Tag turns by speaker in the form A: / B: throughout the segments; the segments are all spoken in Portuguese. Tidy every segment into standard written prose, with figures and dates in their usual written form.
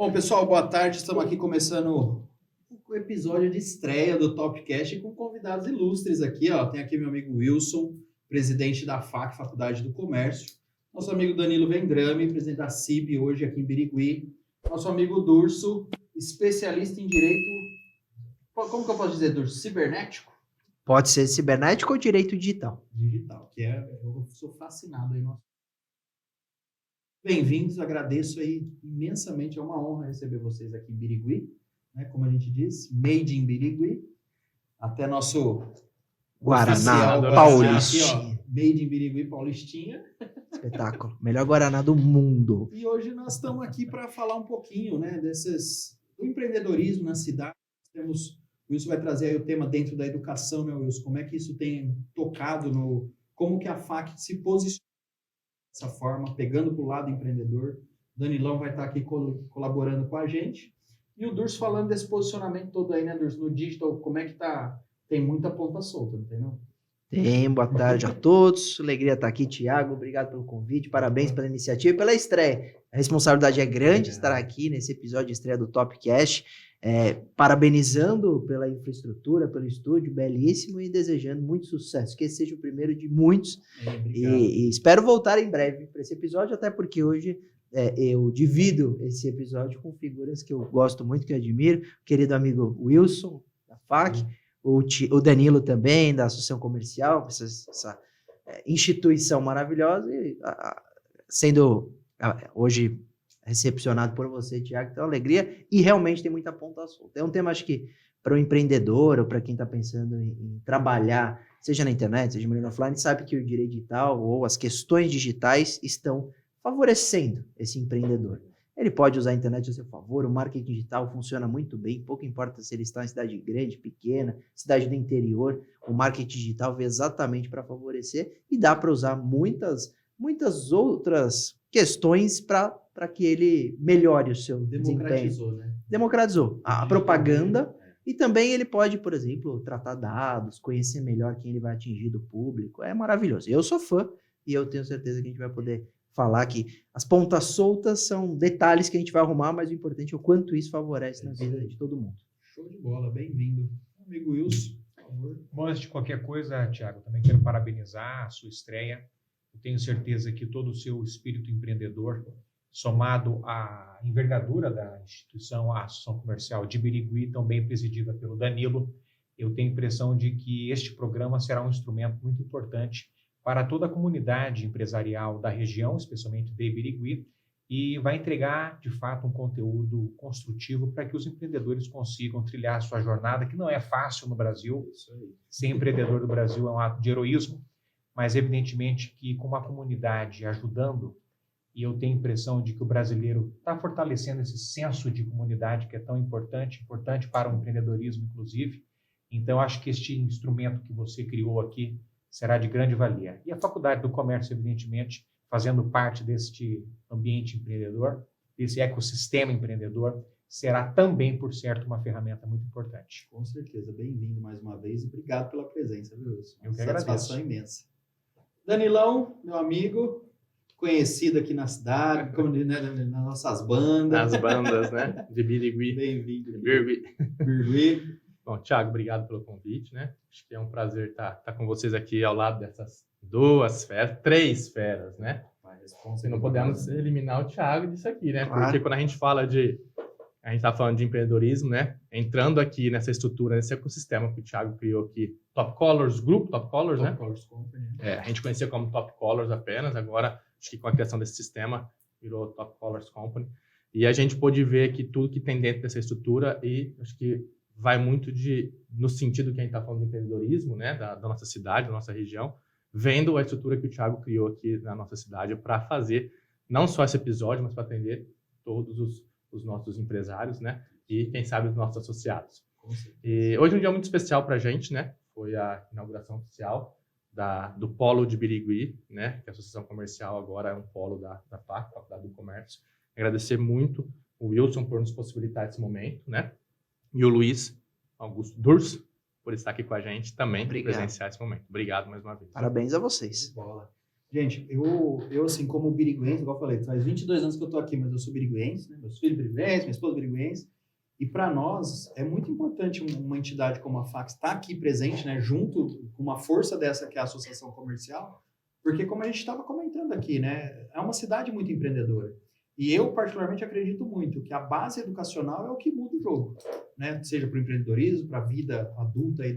A: Bom, pessoal, boa tarde. Estamos aqui começando o episódio de estreia do Topcast com convidados ilustres aqui, ó. Tem aqui meu amigo Wilson, presidente da FAC, Faculdade do Comércio. Nosso amigo Danilo Vendrame, presidente da CIB, hoje aqui em Birigui. Nosso amigo Durso, especialista em direito... Como que eu posso dizer, Durso? Cibernético?
B: Pode ser cibernético ou direito digital.
A: Digital, eu sou fascinado aí. Bem-vindos, agradeço aí imensamente, é uma honra receber vocês aqui em Birigui, né? Como a gente diz, made in Birigui, até nosso
B: Guaraná Paulistinha.
A: Aqui, ó, made in Birigui Paulistinha.
B: Espetáculo, melhor Guaraná do mundo.
A: E hoje nós estamos aqui para falar um pouquinho, né, do empreendedorismo na cidade. O Wilson vai trazer aí o tema dentro da educação, né, Wilson? Como é que isso tem tocado como que a FAC se posiciona dessa forma, pegando para o lado empreendedor. Danilão vai estar aqui colaborando com a gente. E o Durso falando desse posicionamento todo aí, né, Durso? No digital, como é que tá? Tem muita ponta solta, não tem não?
B: Tem, boa tarde a todos. Alegria estar aqui, Thiago. Obrigado pelo convite. Parabéns pela iniciativa e pela estreia. A responsabilidade é grande estar aqui nesse episódio de estreia do Topcast. Parabenizando pela infraestrutura, pelo estúdio, belíssimo, e desejando muito sucesso. Que esse seja o primeiro de muitos. E espero voltar em breve para esse episódio, até porque hoje eu divido esse episódio com figuras que eu gosto muito, que eu admiro. O querido amigo Wilson, da FAC, o Danilo também, da Associação Comercial, essa instituição maravilhosa, e sendo hoje recepcionado por você, Thiago, então alegria, e realmente tem muita ponta solta. É um tema, acho que, para o empreendedor, ou para quem está pensando em trabalhar, seja na internet, seja no offline, sabe que o direito digital ou as questões digitais estão favorecendo esse empreendedor. Ele pode usar a internet a seu favor, o marketing digital funciona muito bem, pouco importa se ele está em cidade grande, pequena, cidade do interior, o marketing digital veio exatamente para favorecer, e dá para usar muitas outras questões para que ele melhore o seu desempenho.
A: Né?
B: Democratizou a propaganda, e também ele pode, por exemplo, tratar dados, conhecer melhor quem ele vai atingir do público. É maravilhoso. Eu sou fã e eu tenho certeza que a gente vai poder falar que as pontas soltas são detalhes que a gente vai arrumar, mas o importante é o quanto isso favorece na vida de todo mundo.
A: Show de bola, bem-vindo. Amigo Wilson, por favor.
C: Bom, antes de qualquer coisa, Thiago, também quero parabenizar a sua estreia. Eu tenho certeza que todo o seu espírito empreendedor, somado à envergadura da instituição, a Associação Comercial de Birigui, também presidida pelo Danilo, eu tenho a impressão de que este programa será um instrumento muito importante para toda a comunidade empresarial da região, especialmente de Birigui, e vai entregar, de fato, um conteúdo construtivo para que os empreendedores consigam trilhar a sua jornada, que não é fácil no Brasil. Ser empreendedor do Brasil é um ato de heroísmo, mas evidentemente que com uma comunidade ajudando, e eu tenho a impressão de que o brasileiro está fortalecendo esse senso de comunidade que é tão importante para o empreendedorismo, inclusive. Então, acho que este instrumento que você criou aqui será de grande valia. E a Faculdade do Comércio, evidentemente, fazendo parte deste ambiente empreendedor, desse ecossistema empreendedor, será também, por certo, uma ferramenta muito importante.
A: Com certeza. Bem-vindo mais uma vez e obrigado pela presença, viu, Wilson?
C: Eu que
A: satisfação
C: agradeço.
A: Imensa. Danilão, meu amigo, conhecido aqui na cidade, nas nossas bandas.
D: Nas bandas, né? De Birigui.
A: Bem-vindo.
D: Birigui. Bom, Thiago, obrigado pelo convite, né? Acho que é um prazer estar com vocês aqui ao lado dessas três feras, né? E não podemos eliminar o Thiago disso aqui, né?
B: Claro.
D: Porque quando a gente fala a gente está falando de empreendedorismo, né? Entrando aqui nessa estrutura, nesse ecossistema que o Thiago criou aqui, Top Colors Group, Top Colors, né?
A: Top Colors Company.
D: A gente conhecia como Top Colors apenas, agora acho que com a criação desse sistema virou Top Colors Company. E a gente pôde ver aqui tudo que tem dentro dessa estrutura, e acho que vai muito no sentido que a gente está falando de empreendedorismo, né? Da nossa cidade, da nossa região, vendo a estrutura que o Thiago criou aqui na nossa cidade para fazer não só esse episódio, mas para atender todos os nossos empresários, né? E, quem sabe, os nossos associados. E hoje é um dia muito especial para a gente, né? Foi a inauguração oficial do Polo de Birigui, né? Que a Associação Comercial agora é um polo da FAC, Faculdade do Comércio. Agradecer muito o Wilson por nos possibilitar esse momento, né? E o Luiz Augusto Durso por estar aqui com a gente também, presenciar esse momento. Obrigado mais uma vez.
B: Parabéns a vocês.
A: Bola. Gente, eu assim, como biriguense, igual eu falei, faz 22 anos que eu tô aqui, mas eu sou biriguense, né? Meus filhos biriguenses, minha esposa biriguense. E para nós é muito importante uma entidade como a Fax estar aqui presente, né? Junto com uma força dessa que é a Associação Comercial, porque como a gente estava comentando aqui, né? É uma cidade muito empreendedora. E eu, particularmente, acredito muito que a base educacional é o que muda o jogo, né? Seja para o empreendedorismo, para a vida adulta aí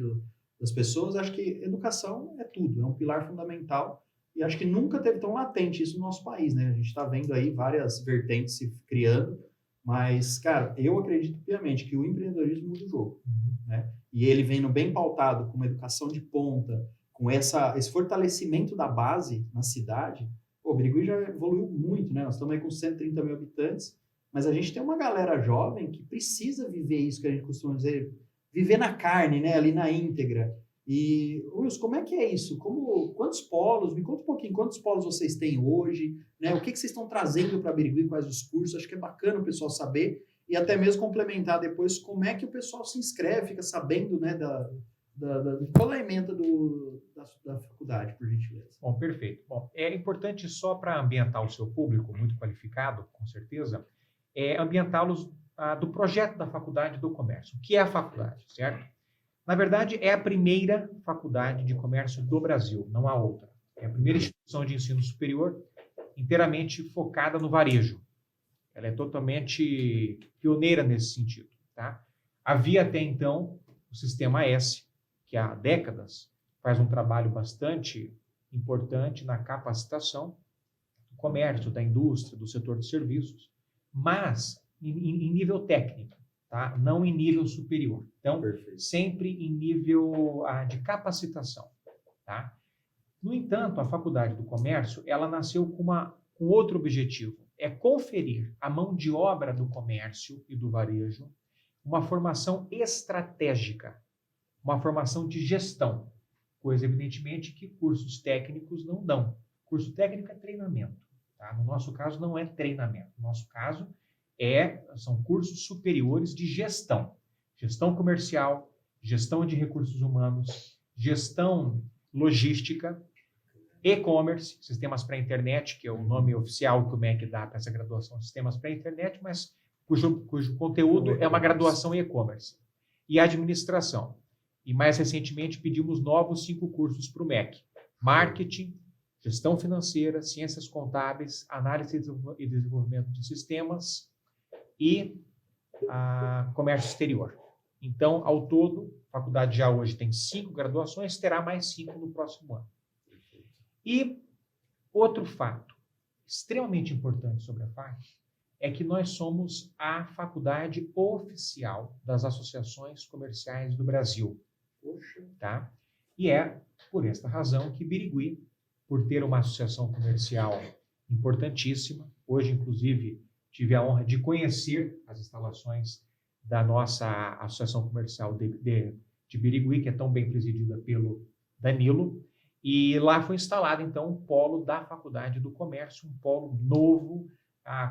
A: das pessoas. Acho que educação é tudo, é um pilar fundamental. E acho que nunca teve tão latente isso no nosso país, né? A gente está vendo aí várias vertentes se criando, mas, cara, eu acredito piamente que o empreendedorismo muda o jogo, né? E ele vendo bem pautado com uma educação de ponta, com esse fortalecimento da base na cidade. Pô, o Birigui já evoluiu muito, né? Nós estamos aí com 130 mil habitantes, mas a gente tem uma galera jovem que precisa viver isso que a gente costuma dizer, viver na carne, né? Ali na íntegra. E, Wilson, como é que é isso? Quantos polos? Me conta um pouquinho, quantos polos vocês têm hoje? Né? O que vocês estão trazendo para Birigui? Quais os cursos? Acho que é bacana o pessoal saber e até mesmo complementar depois como é que o pessoal se inscreve, fica sabendo, né, qual é a ementa da faculdade, por gentileza.
C: Bom, perfeito. Bom, é importante só para ambientar o seu público, muito qualificado, com certeza, ambientá-los do projeto da Faculdade do Comércio. O que é a faculdade, certo? Na verdade, é a primeira faculdade de comércio do Brasil, não há outra. É a primeira instituição de ensino superior inteiramente focada no varejo. Ela é totalmente pioneira nesse sentido, tá? Havia até então o Sistema S, que há décadas faz um trabalho bastante importante na capacitação do comércio, da indústria, do setor de serviços, mas em nível técnico, tá? Não em nível superior. Então, perfeito, sempre em nível de capacitação, tá? No entanto, a Faculdade do Comércio, ela nasceu com outro objetivo, é conferir à mão de obra do comércio e do varejo uma formação estratégica, uma formação de gestão, coisa, evidentemente, que cursos técnicos não dão. Curso técnico é treinamento, tá? No nosso caso, não é treinamento. No nosso caso, são cursos superiores de gestão. Gestão comercial, gestão de recursos humanos, gestão logística, e-commerce, sistemas para a internet, que é o nome oficial que o MEC dá para essa graduação, sistemas para a internet, mas cujo conteúdo é uma graduação em e-commerce. E administração. E mais recentemente pedimos novos 5 cursos para o MEC. Marketing, gestão financeira, ciências contábeis, análise e desenvolvimento de sistemas e comércio exterior. Então, ao todo, a faculdade já hoje tem 5 graduações, terá mais 5 no próximo ano. E outro fato extremamente importante sobre a FAC é que nós somos a faculdade oficial das associações comerciais do Brasil. Tá? E é por esta razão que Birigui, por ter uma associação comercial importantíssima, hoje, inclusive, tive a honra de conhecer as instalações da nossa associação comercial de Birigui, que é tão bem presidida pelo Danilo, e lá foi instalado, então, o polo da Faculdade do Comércio, um polo novo,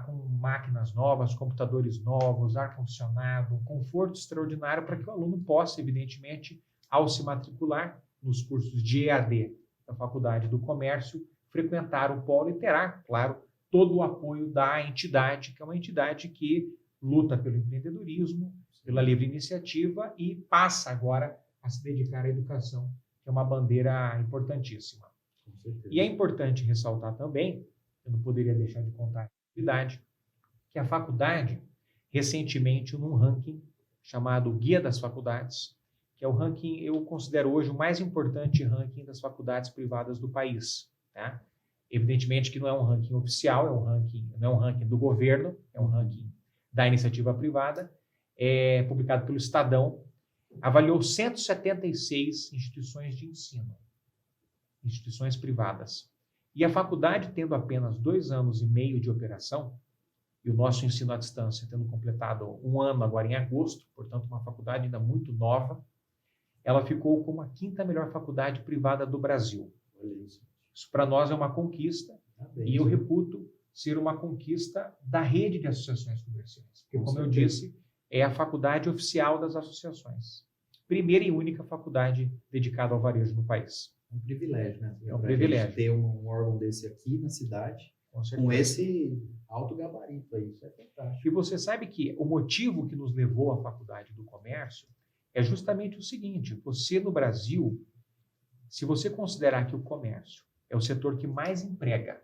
C: com máquinas novas, computadores novos, ar-condicionado, conforto extraordinário para que o aluno possa, evidentemente, ao se matricular nos cursos de EAD da Faculdade do Comércio, frequentar o polo e terá, claro, todo o apoio da entidade, que é uma entidade que luta pelo empreendedorismo, pela livre iniciativa e passa agora a se dedicar à educação, que é uma bandeira importantíssima. E é importante ressaltar também, eu não poderia deixar de contar a atividade, que a faculdade, recentemente, num ranking chamado Guia das Faculdades, que é o ranking, eu considero hoje o mais importante ranking das faculdades privadas do país. Tá? Evidentemente que não é um ranking oficial, não é um ranking do governo, é um ranking da iniciativa privada, publicado pelo Estadão, avaliou 176 instituições de ensino, instituições privadas. E a faculdade, tendo apenas 2 anos e meio de operação, e o nosso ensino à distância tendo completado 1 ano agora em agosto, portanto uma faculdade ainda muito nova, ela ficou como a 5ª melhor faculdade privada do Brasil. Isso para nós é uma conquista, e eu reputo ser uma conquista da rede de associações comerciais. Porque, como eu disse, é a faculdade oficial das associações. Primeira e única faculdade dedicada ao varejo no país.
A: um privilégio, né?
C: É um
A: Pra
C: privilégio.
A: gente ter um órgão desse aqui na cidade,
C: Com certeza.
A: com esse alto gabarito aí, isso é fantástico.
C: E você sabe que o motivo que nos levou à faculdade do comércio é justamente o seguinte: você no Brasil, se você considerar que o comércio é o setor que mais emprega,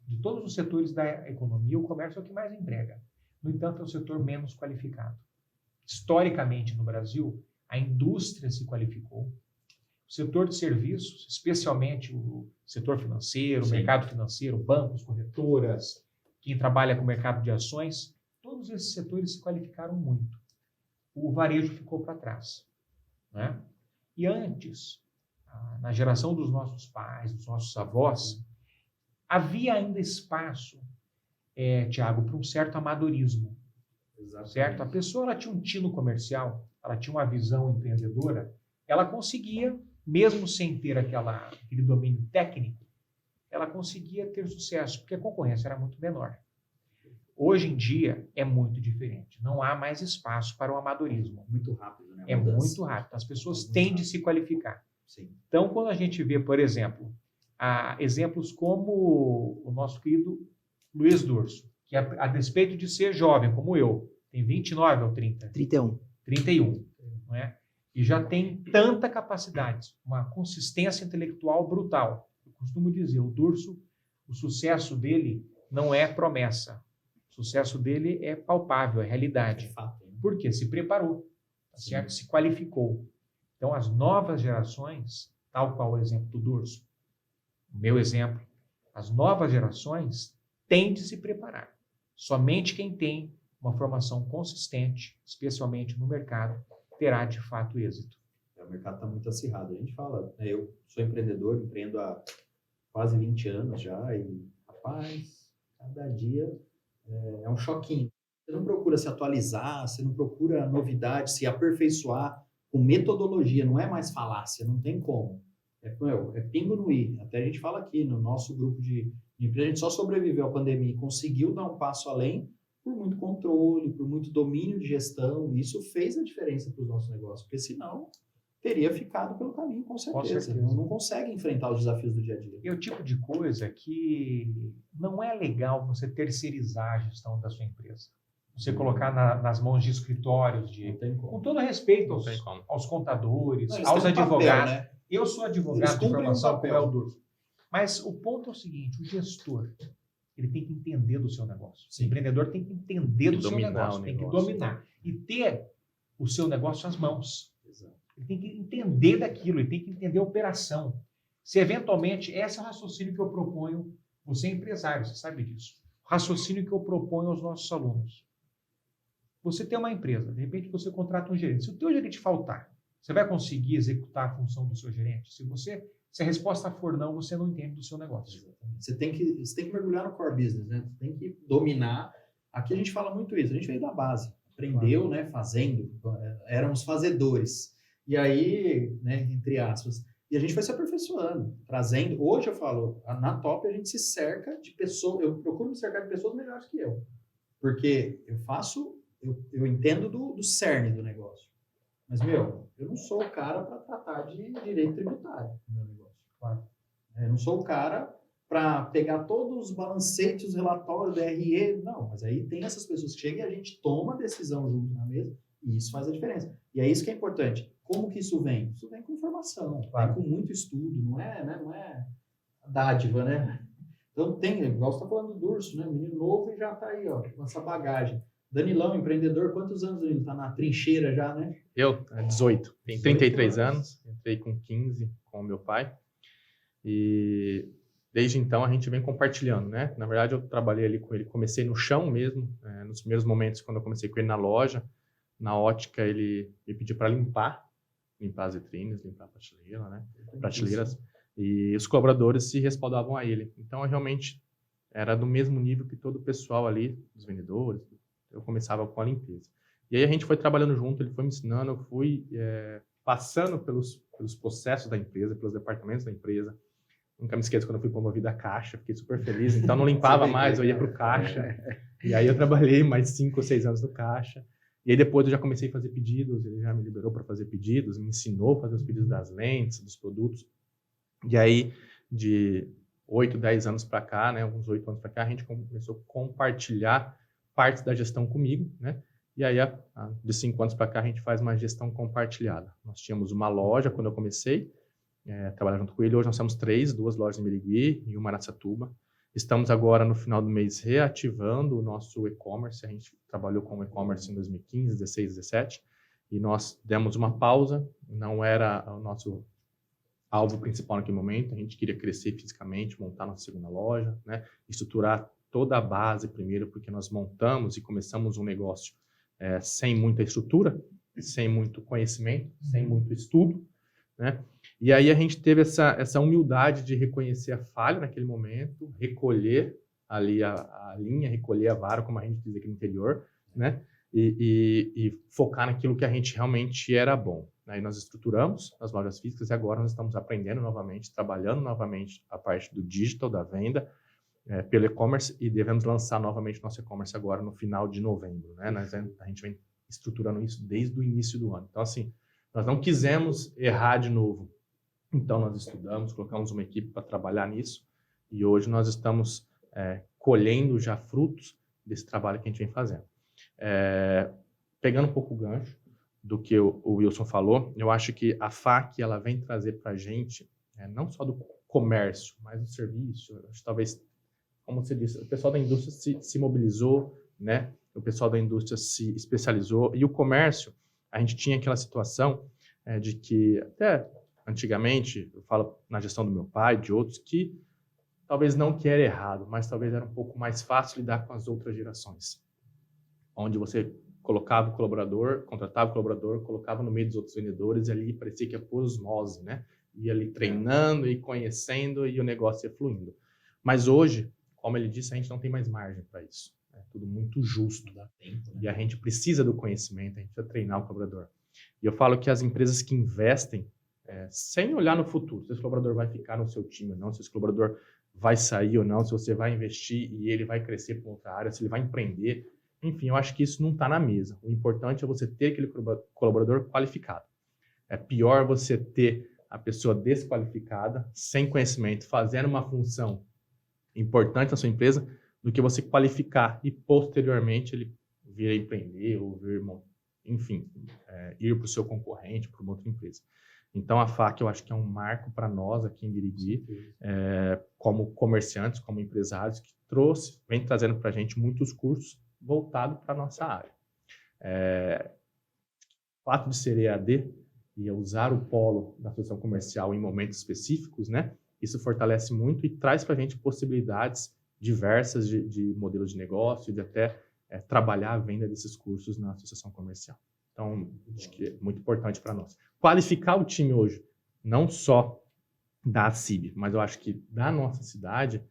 C: de todos os setores da economia, o comércio é o que mais emprega. No entanto, é o setor menos qualificado. Historicamente, no Brasil, a indústria se qualificou. O setor de serviços, especialmente o setor financeiro, o
A: Sim.
C: mercado financeiro, bancos, corretoras, quem trabalha com o mercado de ações, todos esses setores se qualificaram muito. O varejo ficou para trás, né? E antes, na geração dos nossos pais, dos nossos avós, havia ainda espaço, Tiago, para um certo amadorismo, certo? A pessoa ela tinha um tino comercial, ela tinha uma visão empreendedora, ela conseguia, mesmo sem ter aquele domínio técnico, ela conseguia ter sucesso, porque a concorrência era muito menor. Hoje em dia é muito diferente. Não há mais espaço para o amadorismo.
A: Muito rápido, né? a
C: É
A: mudança.
C: muito rápido. As pessoas
A: Muito
C: têm de
A: rápido.
C: se qualificar.
A: Sim.
C: Então, quando a gente vê, por exemplo, exemplos como o nosso querido Luiz Durso, que a despeito de ser jovem, como eu, tem 29 ou 30?
B: 31.
C: 31, não é? E já tem tanta capacidade, uma consistência intelectual brutal. Eu costumo dizer, o Durso, o sucesso dele não é promessa. O sucesso dele é palpável, é realidade.
A: É fato, né?
C: Porque se preparou, tá
A: Sim.
C: certo? Se qualificou. Então, as novas gerações, tal qual o exemplo do Durso, o meu exemplo, as novas gerações têm de se preparar. Somente quem tem uma formação consistente, especialmente no mercado, terá de fato êxito.
A: O mercado está muito acirrado. A gente fala, né, eu sou empreendedor, empreendo há quase 20 anos já, e, rapaz, cada dia é um choquinho. Você não procura se atualizar, você não procura novidade, se aperfeiçoar com metodologia, não é mais falácia, não tem como. É pingo no i. Até a gente fala aqui no nosso grupo de empresa, a gente só sobreviveu à pandemia e conseguiu dar um passo além por muito controle, por muito domínio de gestão, e isso fez a diferença para os nossos negócios, porque senão teria ficado pelo caminho, com certeza. Não consegue enfrentar os desafios do dia a dia.
C: E é o tipo de coisa que não é legal você terceirizar a gestão da sua empresa. Você colocar nas mãos de escritórios,
A: Não tem
C: com
A: como.
C: todo respeito
D: Não tem como.
C: aos contadores,
A: Não, eles
C: aos
A: têm um papel,
C: advogados.
A: né?
C: Eu sou
A: Eles
C: advogado de
A: cumprem um
C: formação, como
A: papel.
C: é o Durso. Mas o ponto é o seguinte, o gestor, ele tem que entender do seu negócio.
A: Sim.
C: O empreendedor tem que entender do seu
D: dominar
C: negócio,
D: o
C: tem que
D: negócio.
C: dominar e ter o seu negócio às mãos.
A: Exato.
C: Ele tem que entender daquilo, ele tem que entender a operação. Se eventualmente, esse é o raciocínio que eu proponho, você é empresário, você sabe disso. O raciocínio que eu proponho aos nossos alunos. Você tem uma empresa, de repente você contrata um gerente. Se o teu gerente faltar, você vai conseguir executar a função do seu gerente? Se a resposta for não, você não entende do seu negócio.
A: Exatamente. Você tem que mergulhar no core business, né? Você tem que dominar. Aqui a gente fala muito isso. A gente veio da base, aprendeu, né? Fazendo, éramos fazedores. E aí, né? Entre aspas. E a gente foi se aperfeiçoando, trazendo. Hoje eu falo, na Top a gente se cerca de pessoas. Eu procuro me cercar de pessoas melhores que eu, porque eu entendo do cerne do negócio. Mas, eu não sou o cara para tratar de direito tributário no meu negócio.
C: Claro.
A: Eu não sou o cara para pegar todos os balancetes, os relatórios, DRE. Não, mas aí tem essas pessoas que chegam e a gente toma a decisão junto na mesa e isso faz a diferença. E é isso que é importante. Como que isso vem? Isso vem com informação,
C: Claro.
A: vem com muito estudo, não é dádiva, né? Então tem, igual você está falando do Durso, né? Menino novo e já está aí, ó, com essa bagagem. Danilão, empreendedor, quantos anos ele está na trincheira já, né?
D: Eu, 18. Tenho
A: 18
D: 33
A: anos.
D: anos. Entrei com 15 com o meu pai. E desde então a gente vem compartilhando, né? Na verdade, eu trabalhei ali com ele. Comecei no chão mesmo, nos primeiros momentos quando eu comecei com ele na loja. Na ótica, ele me pediu para limpar as vitrines, limpar a prateleira, né? Prateleiras. E os colaboradores se respaldavam a ele. Então, eu realmente era do mesmo nível que todo o pessoal ali, os vendedores. Eu começava com a limpeza. E aí a gente foi trabalhando junto, ele foi me ensinando, eu fui passando pelos processos da empresa, pelos departamentos da empresa. Nunca me esqueço quando eu fui promovido a caixa, fiquei super feliz. Então não limpava mais, eu ia para o caixa. E aí eu trabalhei mais 5 ou 6 anos no caixa. E aí depois eu já comecei a fazer pedidos, ele já me liberou para fazer pedidos, me ensinou a fazer os pedidos das lentes, dos produtos. E aí, de 8, 10 anos para cá, né, uns 8 anos para cá, a gente começou a compartilhar partes da gestão comigo, né? E aí, de 5 anos para cá, a gente faz uma gestão compartilhada. Nós tínhamos uma loja quando eu comecei a trabalhar junto com ele. Hoje nós temos 3, 2 lojas em Birigui e uma em Araçatuba. Estamos agora, no final do mês, reativando o nosso e-commerce. A gente trabalhou com o e-commerce em 2015, 16, 17. E nós demos uma pausa. Não era o nosso alvo principal naquele momento. A gente queria crescer fisicamente, montar nossa segunda loja, né? Estruturar toda a base primeiro, porque nós montamos e começamos um negócio sem muita estrutura, sem muito conhecimento, sem muito estudo, né? E aí a gente teve essa humildade de reconhecer a falha naquele momento, recolher ali a linha, recolher a vara, como a gente diz aqui no interior, né? E focar naquilo que a gente realmente era bom. Aí nós estruturamos as lojas físicas e agora nós estamos aprendendo novamente, trabalhando novamente a parte do digital, da venda, pelo e-commerce, e devemos lançar novamente nosso e-commerce agora no final de novembro, né? A gente vem estruturando isso desde o início do ano. Então, assim, nós não quisemos errar de novo. Então, nós estudamos, colocamos uma equipe para trabalhar nisso, e hoje nós estamos colhendo já frutos desse trabalho que a gente vem fazendo. Pegando um pouco o gancho do que o Wilson falou, eu acho que a FAC ela vem trazer para a gente, não só do comércio, mas do serviço. Acho que talvez, como você disse, o pessoal da indústria se mobilizou, né? O pessoal da indústria se especializou, e o comércio, a gente tinha aquela situação de que, até antigamente, eu falo na gestão do meu pai, de outros, que talvez não que era errado, mas talvez era um pouco mais fácil lidar com as outras gerações, onde você colocava o colaborador, contratava o colaborador, colocava no meio dos outros vendedores, e ali parecia que ia por osmose, né? Ia ali treinando e conhecendo, e o negócio ia fluindo. Mas hoje, como ele disse, a gente não tem mais margem para isso. É tudo muito justo. Dá tempo, né? E a gente precisa do conhecimento, a gente precisa treinar o colaborador. E eu falo que as empresas que investem, sem olhar no futuro, se esse colaborador vai ficar no seu time ou não, se esse colaborador vai sair ou não, se você vai investir e ele vai crescer para outra área, se ele vai empreender, enfim, eu acho que isso não está na mesa. O importante é você ter aquele colaborador qualificado. É pior você ter a pessoa desqualificada, sem conhecimento, fazendo uma função importante na sua empresa, do que você qualificar e posteriormente ele vir a empreender ou vir, enfim, ir para o seu concorrente, para uma outra empresa. Então, a FAC eu acho que é um marco para nós aqui em Birigui, como comerciantes, como empresários, que vem trazendo para a gente muitos cursos voltados para a nossa área. O fato de ser EAD e usar o polo da associação comercial em momentos específicos, né? Isso fortalece muito e traz para a gente possibilidades diversas de modelos de negócio, de até trabalhar a venda desses cursos na associação comercial. Então, acho que é muito importante para nós. Qualificar o time hoje, não só da CIB, mas eu acho que da nossa cidade,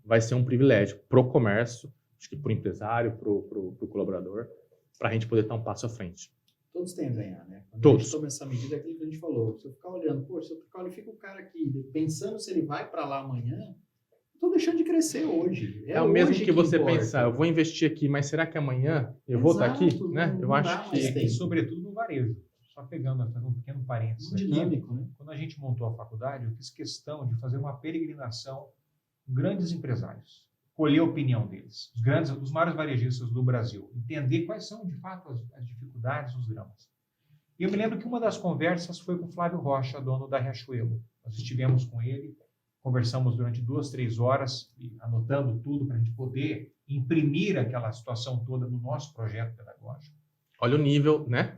D: vai ser um privilégio para o comércio, acho que para o empresário, para o colaborador, para a gente poder dar um passo à frente.
A: Todos têm a ganhar, né? Quando
D: Todos.
A: a gente toma essa medida, é aquilo que a gente falou. Se eu ficar olhando, se eu qualifico o cara aqui, pensando se ele vai para lá amanhã, estou deixando de crescer hoje.
D: É o mesmo
A: hoje
D: que você
A: importa.
D: pensar, eu vou investir aqui, mas será que amanhã eu vou estar aqui? Né? Eu acho que...
C: E sobretudo no varejo. Só pegando, fazendo um pequeno parênteses aqui.
A: Dinâmico, né?
C: Quando a gente montou a faculdade, eu fiz questão de fazer uma peregrinação com grandes empresários, colher a opinião deles, os maiores varejistas do Brasil, entender quais são, de fato, as dificuldades, os dramas. E eu me lembro que uma das conversas foi com o Flávio Rocha, dono da Riachuelo. Nós estivemos com ele, conversamos durante 2, 3 horas, anotando tudo para a gente poder imprimir aquela situação toda no nosso projeto pedagógico.
D: Olha o nível, né?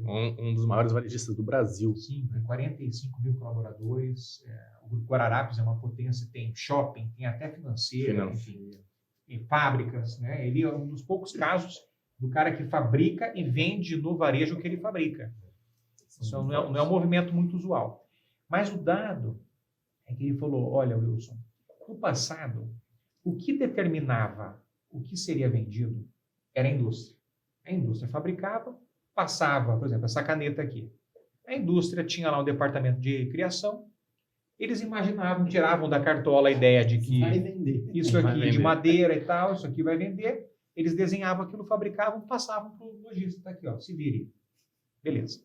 D: Um dos maiores varejistas do Brasil.
C: Sim, tem 45 mil colaboradores. O Grupo Guararapes é uma potência, tem shopping, tem até financeira, enfim, tem fábricas, né? Ele é um dos poucos casos do cara que fabrica e vende no varejo o que ele fabrica. Isso não é um movimento muito usual. Mas o dado é que ele falou, olha, Wilson, no passado, o que determinava o que seria vendido era a indústria. A indústria fabricava, passava, por exemplo, essa caneta aqui. A indústria tinha lá um departamento de criação, eles imaginavam, tiravam da cartola a ideia de que isso aqui de madeira e tal, isso aqui vai vender, eles desenhavam aquilo, fabricavam, passavam para o lojista, tá aqui, ó, se vire. Beleza.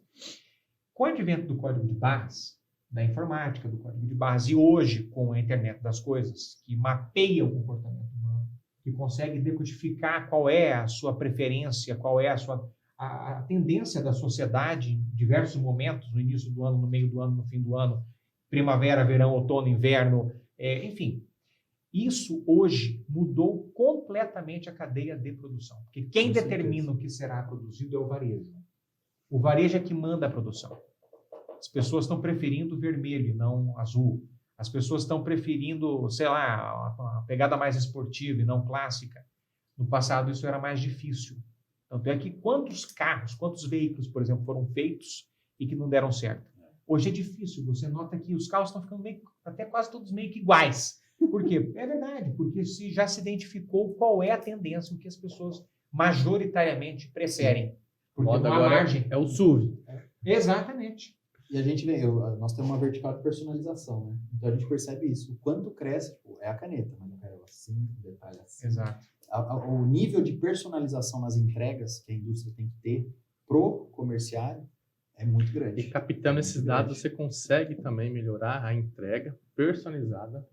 C: Com o advento do código de barras, da informática, do código de barras. E hoje, com a internet das coisas, que mapeia o comportamento humano, que consegue decodificar qual é a sua preferência, qual é a tendência da sociedade em diversos momentos, no início do ano, no meio do ano, no fim do ano, primavera, verão, outono, inverno, enfim. Isso hoje mudou completamente a cadeia de produção. Porque quem determina o que será produzido é o varejo. O varejo é que manda a produção. As pessoas estão preferindo vermelho e não azul. As pessoas estão preferindo, sei lá, uma pegada mais esportiva e não clássica. No passado isso era mais difícil. Tanto é que quantos carros, quantos veículos, por exemplo, foram feitos e que não deram certo. Hoje é difícil. Você nota que os carros estão ficando até quase todos meio que iguais. Por quê? É verdade, porque já se identificou qual é a tendência, o que as pessoas majoritariamente preferem. Porque
D: Moda
C: não há
D: agora
C: margem.
D: é o SUV.
C: Exatamente.
A: E a gente vê, nós temos uma vertical de personalização, né? Então a gente percebe isso. O quanto cresce, é a caneta, mas eu quero ela assim, o detalhe assim.
C: Exato.
A: O nível de personalização nas entregas que a indústria tem que ter pro comerciário é muito grande.
D: E captando esses dados, você consegue também melhorar a entrega personalizada.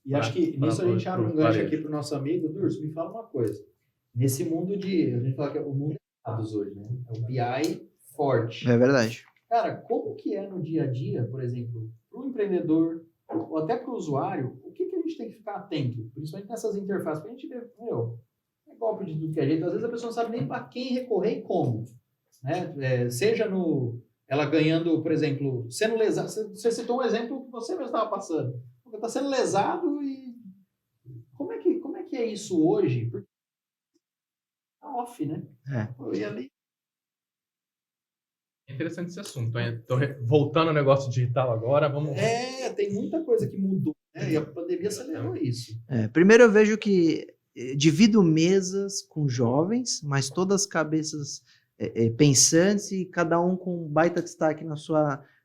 A: E acho que nisso a gente abre um gancho aqui para o nosso amigo. Durso, me fala uma coisa. Nesse mundo a gente fala que é o mundo de dados hoje, né? É o BI forte.
B: É verdade.
A: Cara, como que é no dia a dia, por exemplo, para o empreendedor ou até para o usuário, o que a gente tem que ficar atento? Principalmente nessas interfaces, para a gente ver, é golpe de tudo que é jeito. Às vezes a pessoa não sabe nem para quem recorrer e como. Né? Seja ela ganhando, por exemplo, sendo lesado. Você citou um exemplo que você mesmo estava passando. Está sendo lesado e como é que é isso hoje? Porque tá off, né?
D: É interessante esse assunto. Estou voltando ao negócio digital agora. Vamos.
A: Tem muita coisa que mudou, né? E a pandemia acelerou isso.
B: Primeiro eu vejo que divido mesas com jovens, mas todas cabeças pensantes e cada um com um baita destaque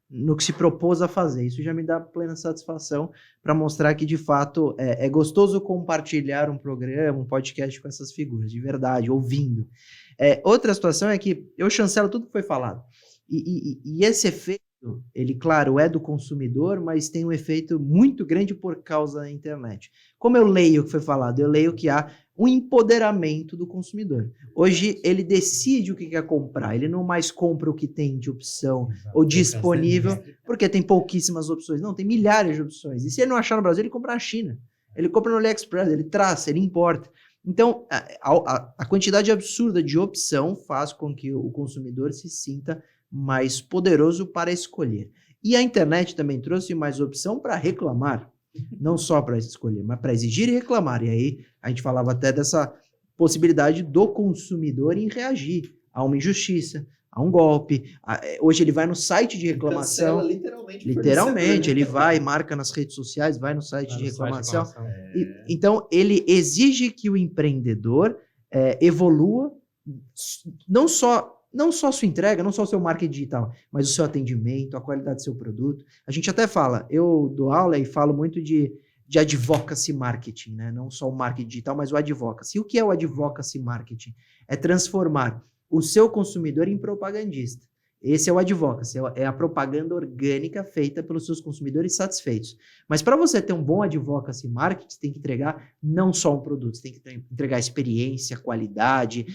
B: no que se propôs a fazer. Isso já me dá plena satisfação para mostrar que, de fato, é gostoso compartilhar um programa, um podcast com essas figuras, de verdade, ouvindo. Outra situação é que eu chancelo tudo que foi falado. E esse efeito, ele, claro, é do consumidor, mas tem um efeito muito grande por causa da internet. Como eu leio o que foi falado? Eu leio que há um empoderamento do consumidor. Hoje, ele decide o que quer comprar. Ele não mais compra o que tem de opção ou disponível, porque tem pouquíssimas opções. Não, tem milhares de opções. E se ele não achar no Brasil, ele compra na China. Ele compra no AliExpress, ele traça, ele importa. Então, a quantidade absurda de opção faz com que o consumidor se sinta mais poderoso para escolher. E a internet também trouxe mais opção para reclamar. Não só para escolher, mas para exigir e reclamar. E aí a gente falava até dessa possibilidade do consumidor em reagir a uma injustiça, a um golpe. Hoje ele vai no site de reclamação. Literalmente, ele vai, marca nas redes sociais, vai no site de reclamação. Então, ele exige que o empreendedor evolua, não só a sua entrega, não só o seu marketing digital, mas o seu atendimento, a qualidade do seu produto. A gente até fala, eu dou aula e falo muito de advocacy marketing, né? Não só o marketing digital, mas o advocacy. O que é o advocacy marketing? É transformar o seu consumidor em propagandista. Esse é o advocacy, é a propaganda orgânica feita pelos seus consumidores satisfeitos. Mas para você ter um bom advocacy marketing, você tem que entregar não só um produto, você tem que entregar experiência, qualidade,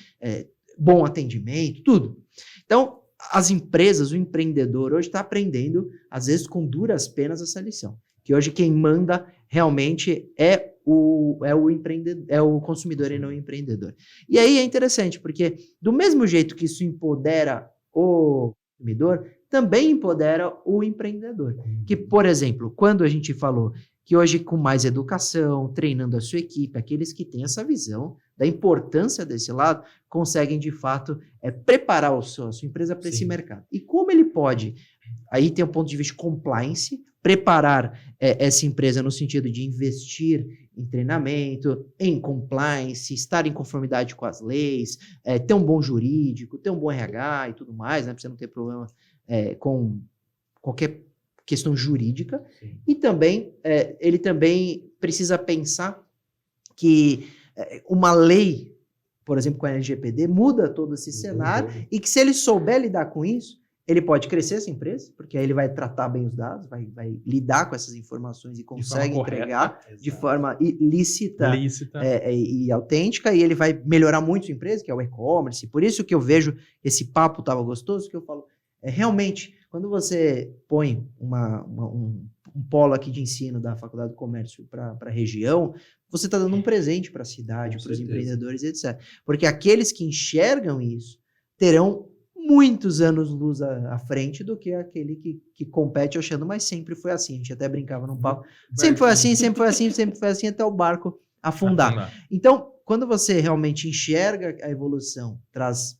B: bom atendimento, tudo. Então, as empresas, o empreendedor hoje está aprendendo, às vezes com duras penas, essa lição. Que hoje quem manda realmente é o consumidor e não o empreendedor. E aí é interessante, porque do mesmo jeito que isso empodera o consumidor, também empodera o empreendedor. Que, por exemplo, quando a gente falou que hoje com mais educação, treinando a sua equipe, aqueles que têm essa visão da importância desse lado, conseguem de fato preparar a sua empresa para esse mercado. E como ele pode, aí tem um ponto de vista compliance, preparar essa empresa no sentido de investir em treinamento, em compliance, estar em conformidade com as leis, ter um bom jurídico, ter um bom RH e tudo mais, né, para você não ter problema com qualquer questão jurídica. Sim. E também, ele também precisa pensar que uma lei, por exemplo, com a LGPD, muda todo esse cenário e que se ele souber lidar com isso, ele pode crescer essa empresa, porque aí ele vai tratar bem os dados, vai lidar com essas informações e consegue entregar de forma lícita e autêntica, e ele vai melhorar muito sua empresa, que é o e-commerce. Por isso que eu vejo esse papo tava gostoso, que eu falo, realmente, quando você põe um polo aqui de ensino da Faculdade do Comércio para a região, você está dando um presente para a cidade, para os empreendedores, etc. Porque aqueles que enxergam isso terão muitos anos-luz à frente do que aquele que compete achando, mas sempre foi assim. A gente até brincava num papo. Sempre foi assim, sempre foi assim, sempre foi assim, até o barco afundar. Então, quando você realmente enxerga a evolução, traz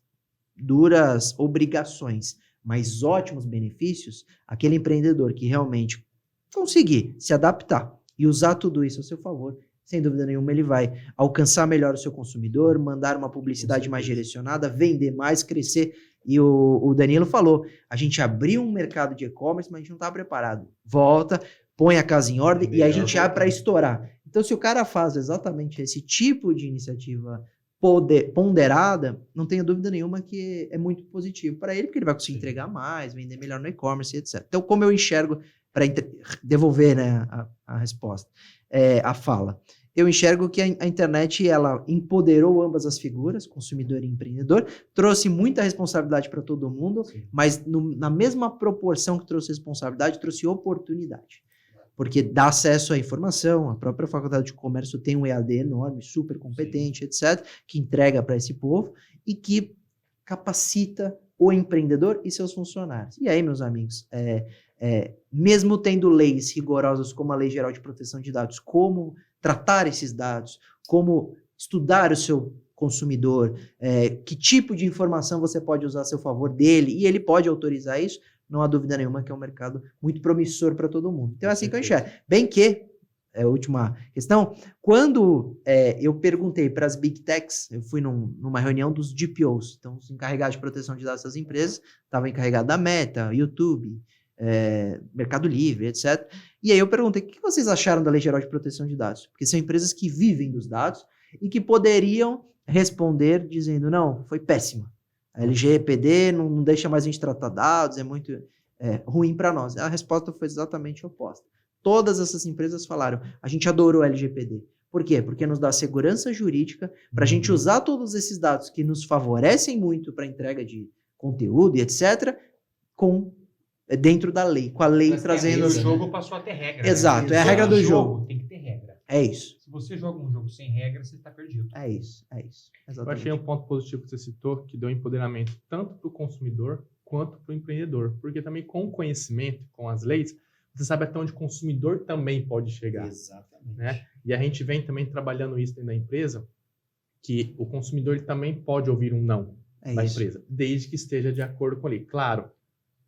B: duras obrigações, mas ótimos benefícios, aquele empreendedor que realmente conseguir se adaptar e usar tudo isso a seu favor, sem dúvida nenhuma, ele vai alcançar melhor o seu consumidor, mandar uma publicidade mais direcionada, vender mais, crescer. E o Danilo falou, a gente abriu um mercado de e-commerce, mas a gente não está preparado. Volta, põe a casa em ordem e a gente abre para estourar. Então, se o cara faz exatamente esse tipo de iniciativa ponderada, não tenha dúvida nenhuma que é muito positivo para ele, porque ele vai conseguir entregar mais, vender melhor no e-commerce, etc. Então, como eu enxergo, para devolver, né, a resposta, a fala, eu enxergo que a internet, ela empoderou ambas as figuras, consumidor e empreendedor, trouxe muita responsabilidade para todo mundo, mas na mesma proporção que trouxe responsabilidade, trouxe oportunidade. Porque dá acesso à informação, a própria Faculdade de Comércio tem um EAD enorme, super competente, etc., que entrega para esse povo e que capacita o empreendedor e seus funcionários. E aí, meus amigos, mesmo tendo leis rigorosas como a Lei Geral de Proteção de Dados, como tratar esses dados, como estudar o seu consumidor, que tipo de informação você pode usar a seu favor dele, e ele pode autorizar isso, não há dúvida nenhuma que é um mercado muito promissor para todo mundo. Então é assim que eu enxergo. Bem que, a última questão, quando eu perguntei para as Big Techs, eu fui numa reunião dos DPOs, então os encarregados de proteção de dados das empresas, estava encarregado da Meta, YouTube, Mercado Livre, etc. E aí eu perguntei, o que vocês acharam da Lei Geral de Proteção de Dados? Porque são empresas que vivem dos dados e que poderiam responder dizendo, não, foi péssima. A LGPD não deixa mais a gente tratar dados, é muito ruim para nós. A resposta foi exatamente oposta. Todas essas empresas falaram, a gente adorou a LGPD. Por quê? Porque nos dá segurança jurídica para a gente usar todos esses dados que nos favorecem muito para a entrega de conteúdo e etc., dentro da lei, com a lei trazendo...
C: O jogo passou a ter regra.
B: Exato,
C: né?
B: é a regra do jogo.
C: Tem que ter regra.
B: É isso.
C: Se você joga um jogo sem regra, você está perdido.
B: É isso. Exatamente.
D: Eu achei um ponto positivo que você citou, que deu empoderamento tanto para o consumidor quanto para o empreendedor. Porque também com o conhecimento, com as leis, você sabe até onde o consumidor também pode chegar.
A: Exatamente.
D: Né? E a gente vem também trabalhando isso dentro da empresa, que o consumidor ele também pode ouvir um não da empresa, desde que esteja de acordo com a lei. Claro,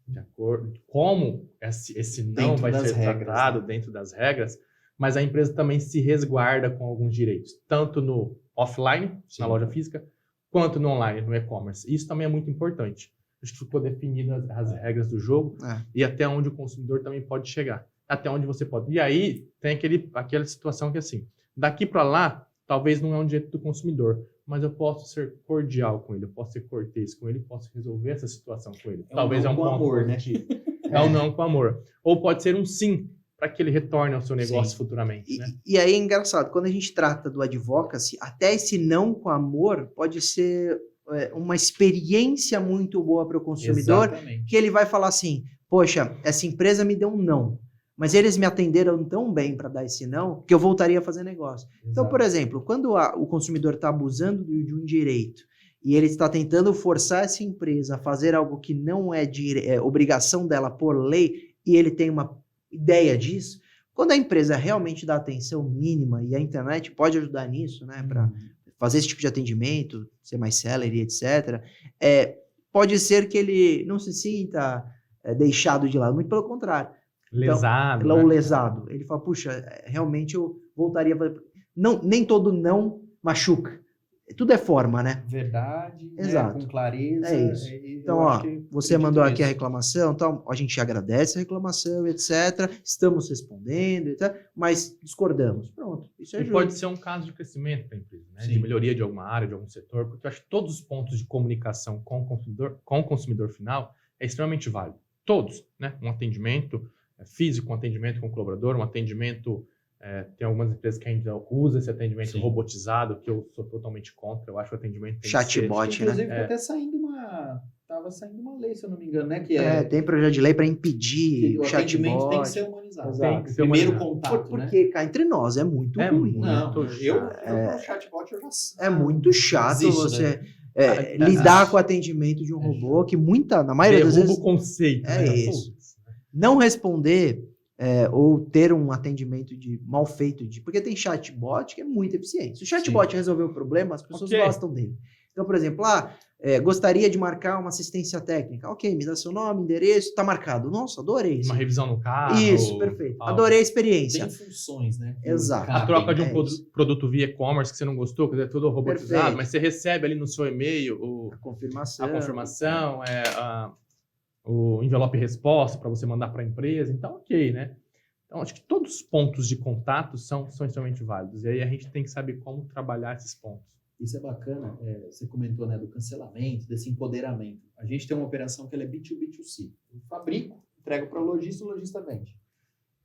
D: de acordo como esse não
A: dentro
D: vai ser
A: regras,
D: tratado
A: né?
D: dentro das regras, mas a empresa também se resguarda com alguns direitos, tanto no offline, na loja física, quanto no online, no e-commerce. Isso também é muito importante. Acho que ficou definidas as regras do jogo e até onde o consumidor também pode chegar. Até onde você pode. E aí tem aquela situação que assim, daqui para lá, talvez não é um direito do consumidor, mas eu posso ser cordial com ele, eu posso ser cortês com ele, posso resolver essa situação com ele. Talvez é um ponto
A: amor,
D: positivo. É um não com amor. Ou pode ser um sim, para que ele retorne ao seu negócio futuramente. Né?
B: E aí é engraçado, quando a gente trata do advocacy, até esse não com amor pode ser uma experiência muito boa para o consumidor,
A: Exatamente.
B: que ele vai falar assim, poxa, essa empresa me deu um não, mas eles me atenderam tão bem para dar esse não, que eu voltaria a fazer negócio.
A: Exato.
B: Então, por exemplo, quando o consumidor está abusando de um direito, e ele está tentando forçar essa empresa a fazer algo que não é obrigação dela por lei, e ele tem uma ideia disso, quando a empresa realmente dá atenção mínima, e a internet pode ajudar nisso, né, para fazer esse tipo de atendimento, ser mais celery, etc., pode ser que ele não se sinta deixado de lado, muito pelo contrário.
D: Lesado.
B: Então, lesado. Ele fala, puxa, realmente eu voltaria a fazer... Nem todo não machuca. Tudo é forma, né?
A: Verdade,
B: Exato.
A: Né? Com clareza.
B: É isso. Então, ó, você mandou aqui a reclamação, então a gente agradece a reclamação, etc. Estamos respondendo, etc. Mas discordamos. Pronto. Isso é
D: E pode ser um caso de crescimento da empresa, né? De melhoria de alguma área, de algum setor, porque eu acho que todos os pontos de comunicação com o consumidor final é extremamente válido. Todos, né? Um atendimento físico, um atendimento com o colaborador, um atendimento... tem algumas empresas que ainda usam esse atendimento robotizado, que eu sou totalmente contra. Eu acho que o atendimento tem
B: Chatbot,
D: que ser...
A: Inclusive, tá até saindo tava saindo uma lei, se eu não me engano, né? Que
B: Tem projeto de lei para impedir
A: que
B: o
A: o atendimento
B: chatbot.
A: tem que ser humanizado.
B: Exato.
A: Tem que ser primeiro contato,
B: Porque cá entre nós é muito ruim.
A: Não,
D: Muito
A: eu com o chatbot eu já
B: É muito chato
A: Existe,
B: você
A: né?
B: lidar com o atendimento de um robô que na maioria das
D: derruba
B: vezes
D: o conceito.
B: é
D: né?
B: isso. Não responder ou ter um atendimento mal feito, porque tem chatbot que é muito eficiente. Se o chatbot resolver o problema, as pessoas gostam dele. Então, por exemplo, gostaria de marcar uma assistência técnica. Ok, me dá seu nome, endereço, tá marcado. Nossa, adorei isso.
D: Uma revisão no carro.
B: Isso, perfeito.
D: Algo.
B: Adorei a experiência.
A: Tem funções, né?
B: Exato.
D: A troca de um
B: isso.
D: produto via e-commerce que você não gostou, que é tudo robotizado,
B: Perfeito.
D: mas você recebe ali no seu e-mail
B: A confirmação.
D: a confirmação, o envelope resposta para você mandar para a empresa. Então, ok, né? Então, acho que todos os pontos de contato são extremamente válidos. E aí a gente tem que saber como trabalhar esses pontos.
A: Isso é bacana, você comentou, né, do cancelamento, desse empoderamento. A gente tem uma operação que ela é B2B2C. Eu fabrico, entrego para o lojista vende.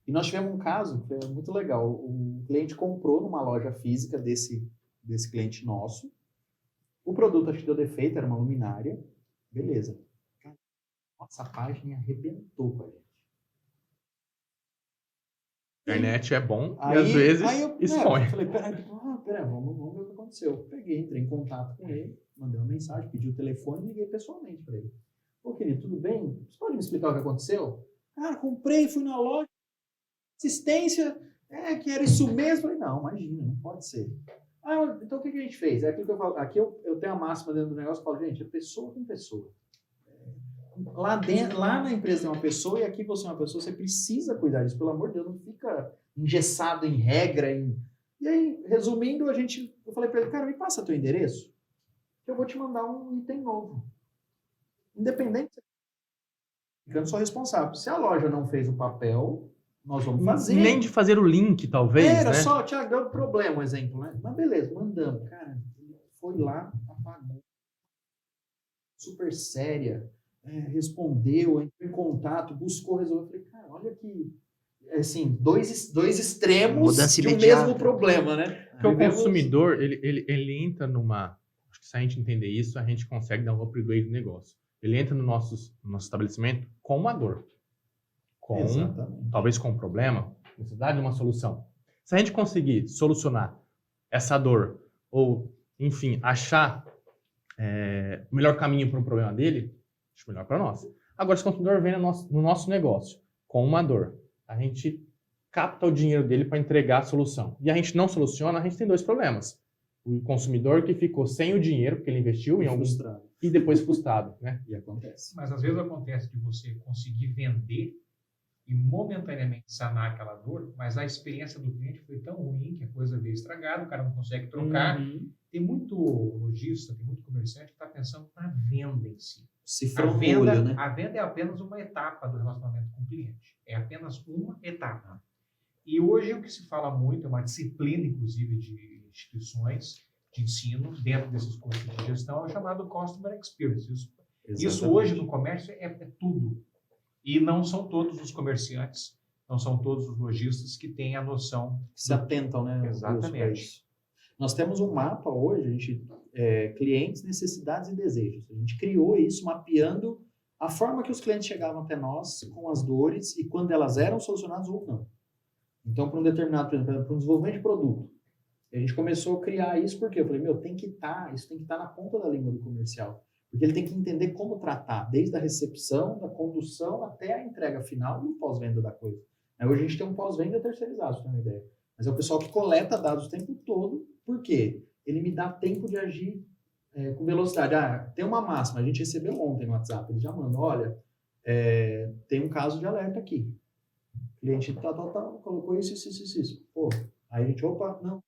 A: E nós tivemos um caso que é muito legal. O cliente comprou numa loja física desse cliente nosso. O produto acho que deu defeito, era uma luminária. Beleza. Nossa, a página arrebentou com a gente.
D: Internet é bom e às vezes expõe.
A: Eu falei, peraí, vamos ver o que aconteceu. Peguei, entrei em contato com ele, mandei uma mensagem, pedi o telefone e liguei pessoalmente para ele. Ô, querido, tudo bem? Você pode me explicar o que aconteceu? Cara, comprei, fui na loja, assistência, que era isso mesmo. Falei, não, imagina, não pode ser. Então o que a gente fez? É aquilo que eu falo, aqui eu tenho a máxima dentro do negócio, eu falo, gente, é pessoa com pessoa. Lá na empresa tem uma pessoa e aqui você é uma pessoa, você precisa cuidar disso, pelo amor de Deus, não fica engessado em regra. E aí, resumindo, eu falei para ele, cara, me passa teu endereço, que eu vou te mandar um item novo. Independente, ficando só responsável. Se a loja não fez o papel, nós vamos fazer.
D: Nem de fazer o link, talvez,
A: Era
D: né?
A: só, Thiago, deu problema, um exemplo, né? Mas beleza, mandamos. Cara, foi lá, apagou. Super séria. Respondeu, entrou em contato, buscou resolver. Eu falei, cara, olha que, assim, dois extremos
B: Mudança
A: de um
B: imediata.
A: mesmo problema, né?
D: Porque o consumidor, ele entra numa... Acho que se a gente entender isso, a gente consegue dar um upgrade no negócio. Ele entra no nosso estabelecimento com uma dor. Talvez com um problema, necessidade de uma solução. Se a gente conseguir solucionar essa dor, ou, enfim, achar o melhor caminho para o problema dele, acho melhor para nós. Agora, se o consumidor vem no nosso negócio com uma dor, a gente capta o dinheiro dele para entregar a solução. E a gente não soluciona, a gente tem dois problemas. O consumidor que ficou sem o dinheiro, porque ele investiu em algum... E depois frustrado, né?
A: E acontece.
C: Mas às vezes acontece de você conseguir vender e momentaneamente sanar aquela dor, mas a experiência do cliente foi tão ruim que a coisa veio estragada, o cara não consegue trocar. Tem muito lojista, tem muito comerciante que está pensando na venda em si. A venda é apenas uma etapa do relacionamento com o cliente. É apenas uma etapa. E hoje o que se fala muito, é uma disciplina, inclusive, de instituições de ensino, dentro desses cursos de gestão, é o chamado Customer Experience. Isso hoje no comércio é tudo. E não são todos os comerciantes, não são todos os lojistas que têm a noção.
A: Que se atentam, né?
C: Exatamente.
A: Nós temos um mapa hoje, a gente, clientes, necessidades e desejos. A gente criou isso mapeando a forma que os clientes chegavam até nós com as dores e quando elas eram solucionadas ou não. Então, para um determinado, por exemplo, para um desenvolvimento de produto, a gente começou a criar isso porque eu falei, isso tem que estar na ponta da língua do comercial. Porque ele tem que entender como tratar, desde a recepção, da condução, até a entrega final e o pós-venda da coisa. Hoje a gente tem um pós-venda terceirizado, pra ter uma ideia. Mas é o pessoal que coleta dados o tempo todo. Por quê? Ele me dá tempo de agir com velocidade. Tem uma máxima, a gente recebeu ontem no WhatsApp, ele já mandou, olha, tem um caso de alerta aqui. O cliente colocou isso. Pô, aí a gente, não.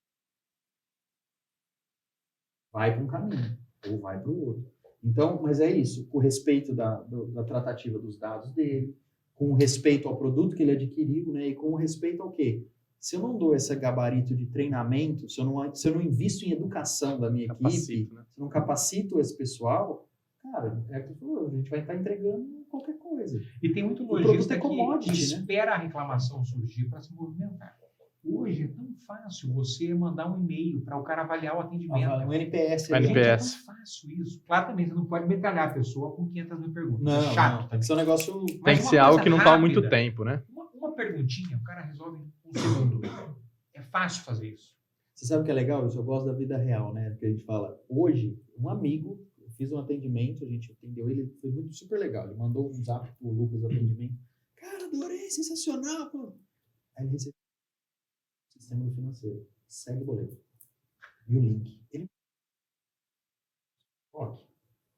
A: Vai para um caminho, ou vai para o outro. Então, mas é isso, com respeito da tratativa dos dados dele, com respeito ao produto que ele adquiriu, né, e com respeito ao quê? Se eu não dou esse gabarito de treinamento, se eu não invisto em educação da minha equipe, né? Se eu não capacito esse pessoal, cara, a gente vai estar entregando qualquer coisa.
C: E tem muito
A: produto
C: lojista
A: é
C: que
A: commodity, né?
C: espera a reclamação surgir para se movimentar. Hoje é tão fácil você mandar um e-mail para o cara avaliar o atendimento.
A: Um NPS.
D: Um
A: ali.
C: Gente, é tão
D: NPS.
C: fácil isso. Claro, também você não pode metralhar a pessoa com 500 mil perguntas.
A: Não,
C: é chato.
A: não, tem
C: também.
A: que ser um negócio...
D: Tem
C: Mas
D: que
C: uma
D: ser algo
C: coisa
D: que não toma muito
C: rápida.
D: tempo, né?
C: Uma perguntinha, o cara resolve em um segundo. É fácil fazer isso.
A: Você sabe o que é legal? Eu gosto da vida real, né? Que a gente fala. Hoje, um amigo, eu fiz um atendimento, a gente atendeu ele, foi muito super legal. Ele mandou um zap pro Lucas do atendimento. Cara, adorei, sensacional, pô. Aí ele recebeu o sistema do financeiro. Segue o boleto. E o link. Ele... Ó,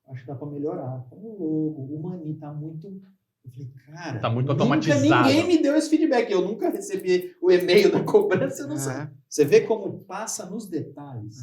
A: acho que dá pra melhorar. Tá louco, o Mani tá muito... Eu falei, cara...
D: Tá muito
A: nunca
D: automatizado.
A: Ninguém me deu esse feedback. Eu nunca recebi o e-mail da cobrança, eu não sei. Você vê como passa nos detalhes.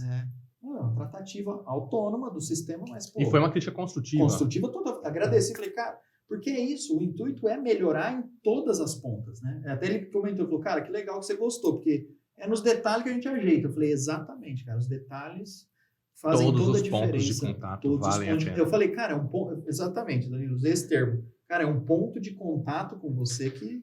A: Uma tratativa autônoma do sistema, mas, pô...
D: E foi uma crítica construtiva.
A: Construtiva toda. Agradeci, falei, cara, porque é isso, o intuito é melhorar em todas as pontas, né? Até ele comentou, falou, cara, que legal que você gostou, porque é nos detalhes que a gente ajeita. Eu falei, exatamente, cara, os detalhes fazem
D: Todos
A: toda a
D: os
A: diferença.
D: pontos de contato
A: Todos os
D: valem a
A: pontos
D: pena.
A: Eu falei, cara, é um ponto... Exatamente, Danilo, usei esse termo. Cara, é um ponto de contato com você que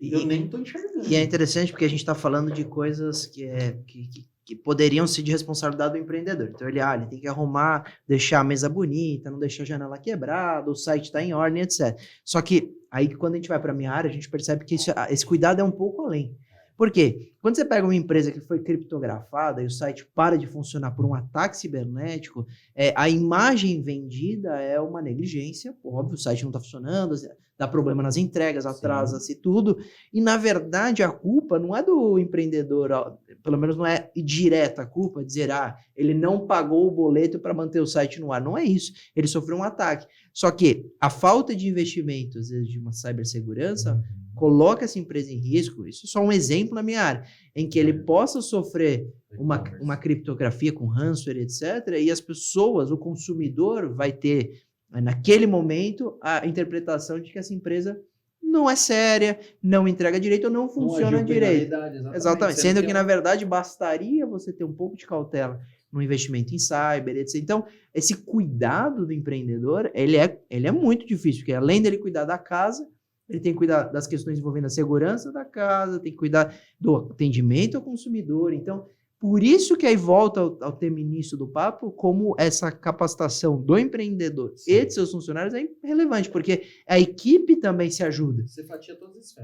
A: eu nem estou enxergando.
B: E é interessante porque a gente está falando de coisas que poderiam ser de responsabilidade do empreendedor. Então ele tem que arrumar, deixar a mesa bonita, não deixar a janela quebrada, o site está em ordem, etc. Só que aí quando a gente vai para a minha área, a gente percebe que esse cuidado é um pouco além. Por quê? Quando você pega uma empresa que foi criptografada e o site para de funcionar por um ataque cibernético, a imagem vendida é uma negligência, óbvio, o site não está funcionando, dá problema nas entregas, atrasa-se tudo, e na verdade a culpa não é do empreendedor, pelo menos não é direta a culpa, dizer, ele não pagou o boleto para manter o site no ar, não é isso, ele sofreu um ataque. Só que a falta de investimento, às vezes, de uma cibersegurança, coloca essa empresa em risco, isso é só um exemplo na minha área, em que ele possa sofrer uma criptografia com ransomware, etc., e as pessoas, o consumidor vai ter, naquele momento, a interpretação de que essa empresa não é séria, não entrega direito ou não funciona direito. Exatamente. Sendo que, na verdade, bastaria você ter um pouco de cautela no investimento em cyber, etc. Então, esse cuidado do empreendedor, ele é muito difícil, porque além dele cuidar da casa, ele tem que cuidar das questões envolvendo a segurança da casa, tem que cuidar do atendimento ao consumidor. Então, por isso que aí volta ao tema início do papo, como essa capacitação do empreendedor e de seus funcionários é relevante, porque a equipe também se ajuda.
A: Você fatia todas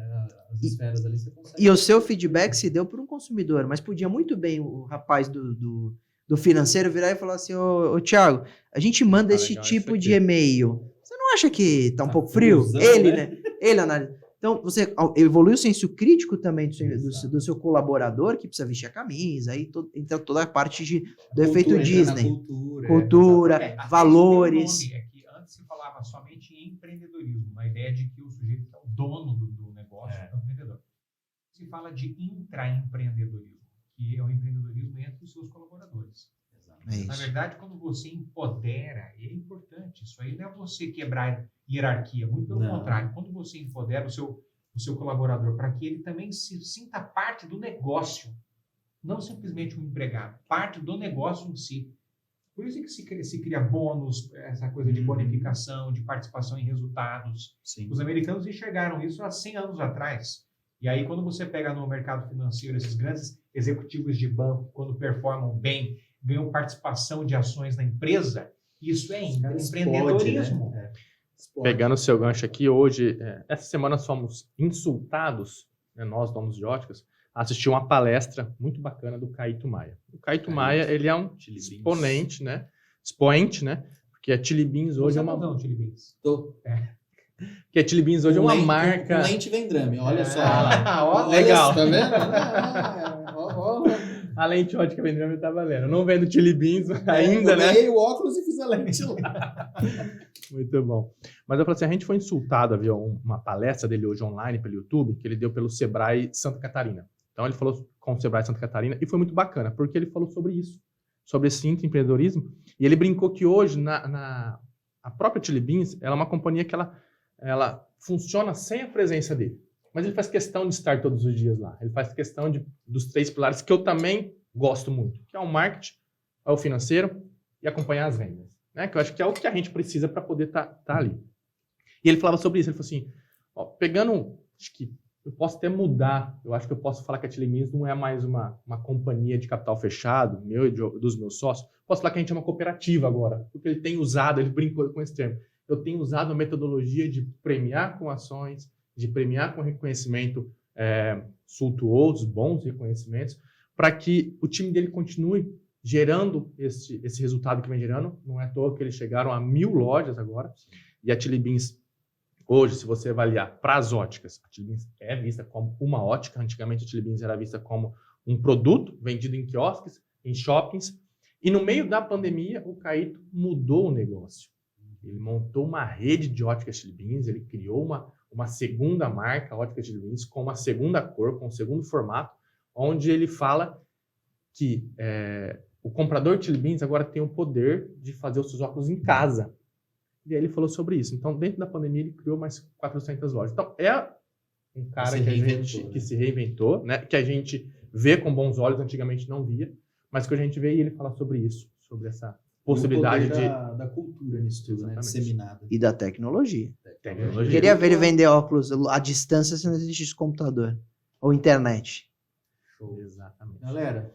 A: as esferas ali, você consegue.
B: E o seu feedback se deu por um consumidor, mas podia muito bem o rapaz do financeiro virar e falar assim, ô Thiago, a gente manda esse tipo de e-mail. Você não acha que tá um pouco frio?
A: friozão,
B: Ele,
A: né?
B: né? Ele analisa. Então, você evolui o senso crítico também do seu colaborador, que precisa vestir a camisa, aí entra toda a parte do efeito Disney. Cultura, valores.
C: É que antes se falava somente em empreendedorismo, a ideia de que o sujeito é o dono do negócio, é o empreendedor. Se fala de intraempreendedorismo, que é o empreendedorismo entre os seus colaboradores. Na verdade, quando você empodera, e é importante, isso aí não é você quebrar hierarquia, muito pelo contrário. Quando você empodera o seu colaborador para que ele também se sinta parte do negócio, não simplesmente um empregado, parte do negócio em si. Por isso que se cria bônus, essa coisa de bonificação, de participação em resultados.
A: Sim.
C: Os americanos enxergaram isso há 100 anos atrás. E aí, quando você pega no mercado financeiro esses grandes executivos de banco, quando performam bem, ganham participação de ações na empresa, isso é empreendedorismo.
A: Né?
D: Pegando o seu gancho aqui, hoje, essa semana somos insultados, né, nós, donos de óticas, a assistir uma palestra muito bacana do Caíto Maia. O Caíto Maia, ele é um expoente, né? Porque a Chili Beans hoje é uma...
C: Não, Chili Beans.
D: Porque a Chili Beans hoje é uma marca...
A: Com lente Vendrame, olha só.
D: Legal.
A: Tá vendo?
D: A lente ótica Vendrame tá valendo. Eu não vendo Chili Beans ainda,
A: eu
D: né?
A: ganhei o óculos e fiz a lente lá.
D: Muito bom. Mas eu falei assim, a gente foi insultado, havia uma palestra dele hoje online pelo YouTube, que ele deu pelo Sebrae Santa Catarina. Então ele falou com o Sebrae Santa Catarina e foi muito bacana, porque ele falou sobre isso, sobre esse intraempreendedorismo. E ele brincou que hoje, a própria Chili Beans, ela é uma companhia que ela funciona sem a presença dele. Mas ele faz questão de estar todos os dias lá. Ele faz questão dos 3 pilares que eu também gosto muito, que é o marketing, é o financeiro e acompanhar as vendas. Né? Que eu acho que é o que a gente precisa para poder estar ali. E ele falava sobre isso, ele falou assim, ó, pegando, acho que eu posso até mudar, eu acho que eu posso falar que a Chili Beans não é mais uma companhia de capital fechado, meu e dos meus sócios, posso falar que a gente é uma cooperativa agora, porque ele tem usado, ele brincou com esse termo, eu tenho usado a metodologia de premiar com ações, de premiar com reconhecimento suntuosos, bons reconhecimentos, para que o time dele continue gerando esse resultado que vem gerando. Não é à toa que eles chegaram a 1.000 lojas agora, e a Chili Beans, hoje, se você avaliar para as óticas, a Chili Beans é vista como uma ótica. Antigamente, a Chili Beans era vista como um produto vendido em quiosques, em shoppings. E no meio da pandemia, o Caíto mudou o negócio. Ele montou uma rede de óticas Chili Beans, ele criou uma segunda marca, a Ótica Chili Beans, com uma segunda cor, com um segundo formato, onde ele fala que o comprador de Chili Beans agora tem o poder de fazer os seus óculos em casa. E aí ele falou sobre isso. Então, dentro da pandemia, ele criou mais 400 lojas. Então, é um cara que se reinventou, né? Que a gente vê com bons olhos, antigamente não via, mas que a gente vê e ele fala sobre isso, sobre essa possibilidade
A: da cultura nisso tudo, né? Disseminada.
B: E da tecnologia.
D: tecnologia.
B: Queria ver ele vender óculos à distância se não existisse computador. Ou internet.
A: Show.
D: Exatamente.
A: Galera,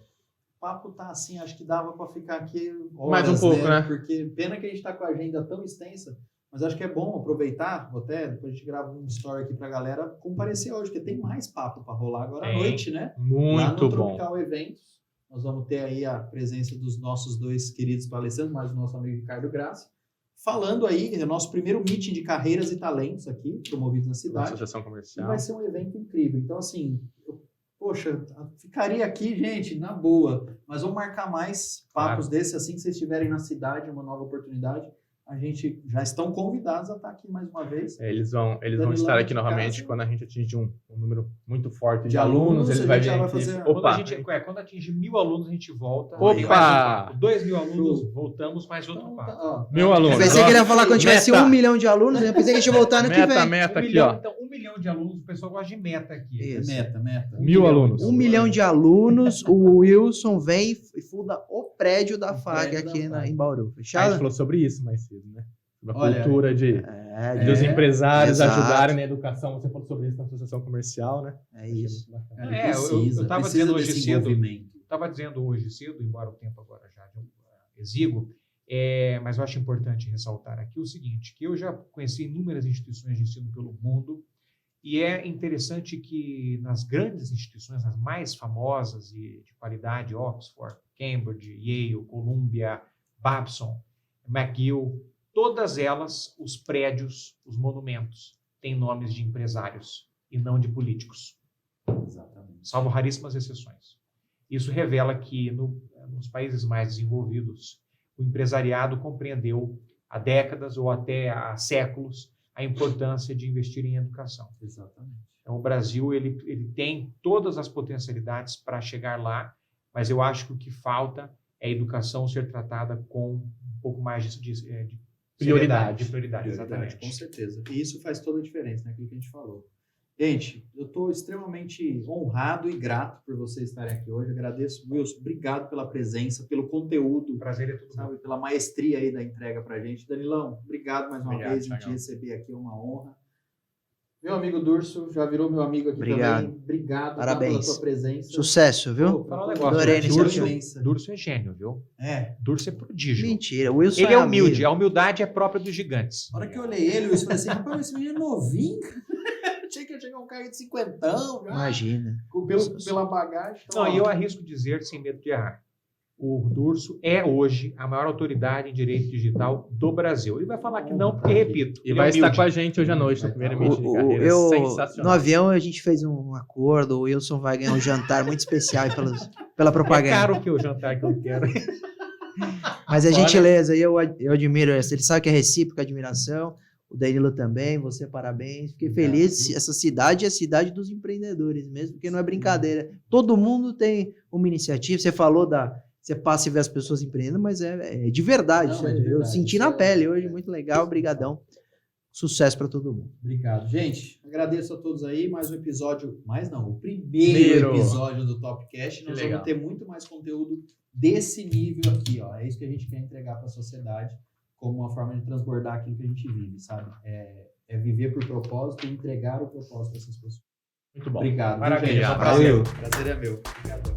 A: o papo tá assim, acho que dava para ficar aqui horas,
D: mais um pouco, né?
A: Porque pena que a gente tá com a agenda tão extensa, mas acho que é bom aproveitar, até depois a gente grava um story aqui pra galera comparecer hoje, porque tem mais papo para rolar agora à noite, né? Lá
D: Muito
A: no
D: bom.
A: Tropical Eventos, nós vamos ter aí a presença dos nossos dois queridos palestrantes, mais o nosso amigo Ricardo Graça, falando aí, é o nosso primeiro meeting de carreiras e talentos aqui, promovidos na cidade.
D: Associação
A: E
D: Comercial.
A: vai ser um evento incrível. Então, assim, poxa, ficaria aqui, gente, na boa. Mas vamos marcar mais papos desses, assim que vocês estiverem na cidade, uma nova oportunidade. A gente já estão convidados a estar aqui mais uma vez.
D: Eles vão
A: Danilão
D: estar aqui
A: de
D: novamente
A: casa.
D: quando a gente atingir um número muito forte de
A: De
D: alunos.
A: alunos,
D: Eles
A: a
D: vai
A: gente
D: vir
A: já vai
D: aqui.
A: fazer-
D: Opa!
C: Quando atingir 1.000 alunos, a gente volta.
D: Opa!
C: Tem mais um papo. 2.000 alunos,
A: Show.
C: voltamos, mais outro
A: Então,
C: papo.
A: ó,
D: 1.000 alunos.
B: Eu pensei que ele ia falar quando tivesse
D: Meta.
B: 1 milhão de alunos, eu pensei que a gente ia voltar no que vem.
D: Meta
C: 1
D: aqui,
C: milhão,
D: ó.
C: então, 1 milhão de alunos, o pessoal gosta de meta aqui.
B: Isso.
A: meta.
D: 1.000 alunos.
B: 1 milhão de alunos, o Wilson vem e funda o prédio da FAG
A: prédio da
B: aqui
A: FAG.
B: em Bauru.
D: A gente
B: Fechado?
D: falou sobre isso mais cedo, né? Sobre a
A: Olha,
D: cultura de os empresários
B: exato.
D: ajudarem na educação. Você falou sobre isso na associação comercial, né?
B: É isso.
D: Achei muito bacana.
C: É, eu tava
A: precisa
C: dizendo hoje
A: desse
C: cedo.
A: envolvimento.
C: Estava dizendo hoje cedo, embora o tempo agora já exíguo, mas eu acho importante ressaltar aqui o seguinte, que eu já conheci inúmeras instituições de ensino pelo mundo, e é interessante que nas grandes instituições, as mais famosas e de qualidade, Oxford, Cambridge, Yale, Columbia, Babson, McGill, todas elas, os prédios, os monumentos, têm nomes de empresários e não de políticos.
A: Exatamente.
C: Salvo raríssimas exceções. Isso revela que nos países mais desenvolvidos, o empresariado compreendeu há décadas ou até há séculos a importância de investir em educação.
A: Exatamente.
C: Então, o Brasil ele tem todas as potencialidades para chegar lá, mas eu acho que o que falta é a educação ser tratada com um pouco mais de
D: Prioridade.
C: prioridade, exatamente.
A: Com certeza. E isso faz toda a diferença, né? Aquilo que a gente falou. Gente, eu estou extremamente honrado e grato por vocês estarem aqui hoje. Agradeço, Wilson. Obrigado pela presença, pelo conteúdo,
C: O prazer é tudo meu.
A: sabe, pela maestria aí da entrega pra gente. Danilão, obrigado mais uma
D: Obrigado,
A: vez em te
D: Thiagão.
A: receber aqui, é uma honra. Meu amigo Durso, já virou meu amigo aqui
B: Obrigado.
A: também. Obrigado tá,
B: Parabéns.
A: pela sua presença.
B: Sucesso, viu?
A: Pô,
C: Fala um
A: pô,
C: negócio,
B: adorei
C: né?
B: nesse
C: Durso é gênio, viu?
A: É.
C: Durso é prodígio.
B: Mentira, o Wilson
C: Ele é humilde,
B: amigo.
C: a humildade é própria dos gigantes.
A: A hora que eu olhei ele, eu falei assim, rapaz, esse menino é novinho. Achei que ia chegar um cara de 50, já.
B: Imagina.
A: Pela bagagem. Então,
C: Não,
A: ó,
C: e eu arrisco dizer, sem medo de errar, o Durso é hoje a maior autoridade em direito digital do Brasil. Ele vai falar que não, porque, repito,
D: E
C: ele
D: vai
C: é
D: estar
C: humilde.
D: com a gente hoje à noite no primeiro meeting de
B: O-
D: carreira.
B: eu, no
D: Sensacional.
B: avião a gente fez um acordo, o Wilson vai ganhar um jantar muito especial aí pela
C: É
B: propaganda.
C: caro que o jantar que eu quero.
B: Mas é
C: Olha-
B: gentileza, e eu admiro, ele sabe que é recíproca admiração, o Danilo também, você parabéns, fiquei
A: Obrigado,
B: feliz,
A: viu?
B: essa cidade é a cidade dos empreendedores mesmo, porque não é brincadeira, todo mundo tem uma iniciativa, você falou você passa e vê as pessoas empreendendo, mas é de verdade,
A: Não, é
B: eu
A: de verdade,
B: senti
A: isso
B: na
A: é-
B: pele hoje, muito legal, brigadão, sucesso para todo mundo.
A: Obrigado. Gente, agradeço a todos aí. Mais um episódio. Mais não, o primeiro episódio do Topcast. Nós
D: legal.
A: vamos ter muito mais conteúdo desse nível aqui, ó. É isso que a gente quer entregar para a sociedade como uma forma de transbordar aquilo que a gente vive, sabe? É viver por propósito e entregar o propósito dessas pessoas.
D: Muito bom.
A: Obrigado.
C: Maravilha,
A: gente?
C: foi um
D: prazer.
A: Prazer é meu. Obrigado.